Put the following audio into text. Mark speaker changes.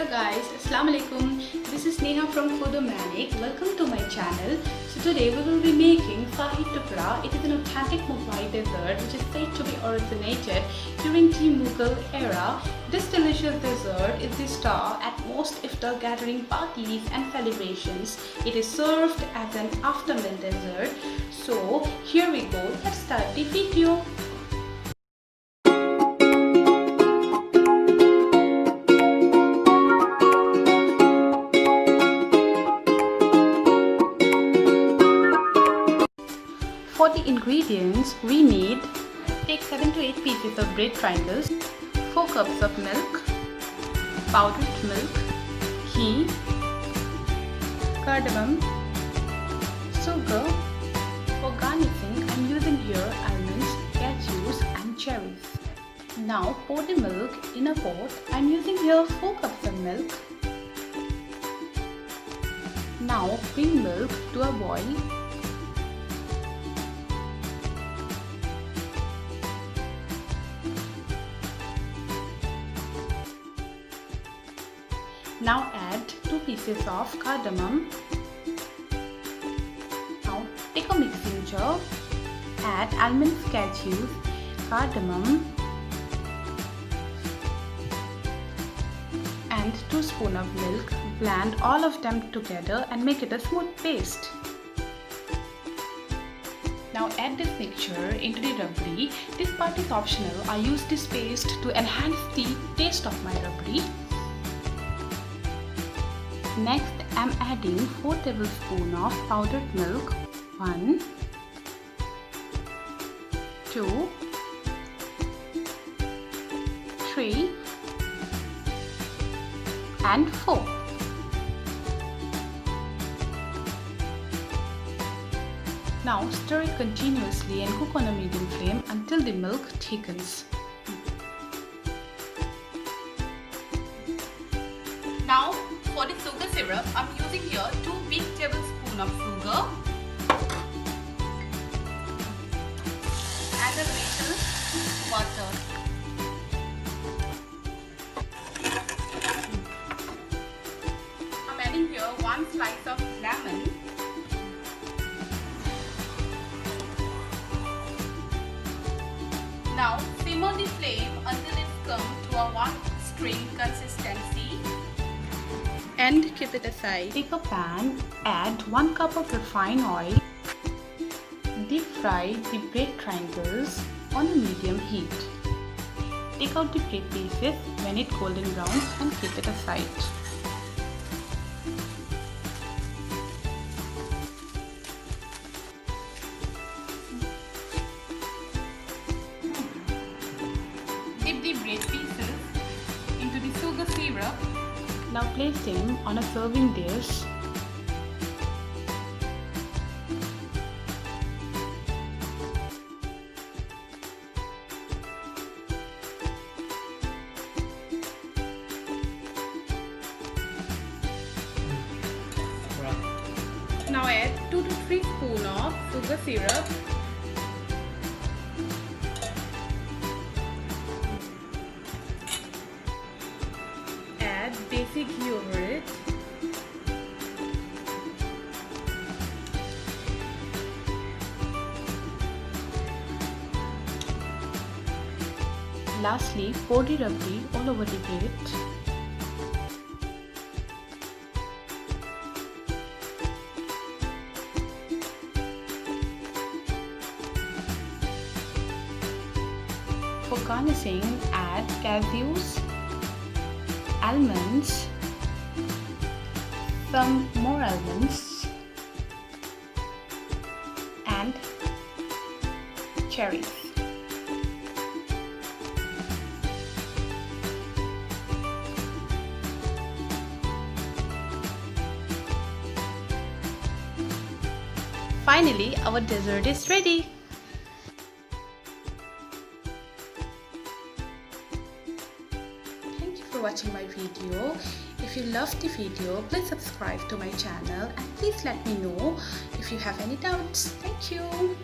Speaker 1: Hello guys, Assalamu alaikum. This is Neha from Foodo Manic. Welcome to my channel. So today we will be making shahi tukda. It is an authentic Mughlai dessert which is said to be originated during the Mughal era. This delicious dessert is the star at most iftar gathering parties and celebrations. It is served as an afternoon dessert. So here we go. Let's start the video. For the ingredients, we need take 7 to 8 pieces of bread triangles, 4 cups of milk, powdered milk, ghee, cardamom, sugar. For garnishing, I am using here almonds, cashews and cherries. Now pour the milk in a pot. I am using here 4 cups of milk. Now bring milk to a boil. Now add 2 pieces of cardamom. Now take a mixing jar, add almonds, cashews, cardamom and 2 spoons of milk. Blend all of them together and make it a smooth paste. Now add this mixture into the rabdi. This part is optional. I use this paste to enhance the taste of my rabdi. Next, I am adding 4 tablespoons of powdered milk. 1, 2, 3 and 4. Now stir it continuously and cook on a medium flame until the milk thickens. Now for the sugar syrup, I am using here 2 big tablespoons of sugar and a little water. I am adding here 1 slice of lemon. Now simmer the flame until it comes to a 1-string consistency. And keep it aside. Take a pan, add 1 cup of refined oil. Deep fry the bread triangles on a medium heat. Take out the bread pieces when it golden brown and keep it aside. Dip the bread pieces into the sugar syrup. Now place them on a serving dish. Now add 2 to 3 spoons of sugar syrup. Add desi ghee over it. Lastly, pour the rabdi all over the bread. For garnishing, add cashews, almonds, some more almonds and cherries. Finally, our dessert is ready. Thank you for watching my video. If you loved the video, please subscribe to my channel and please let me know if you have any doubts. Thank you.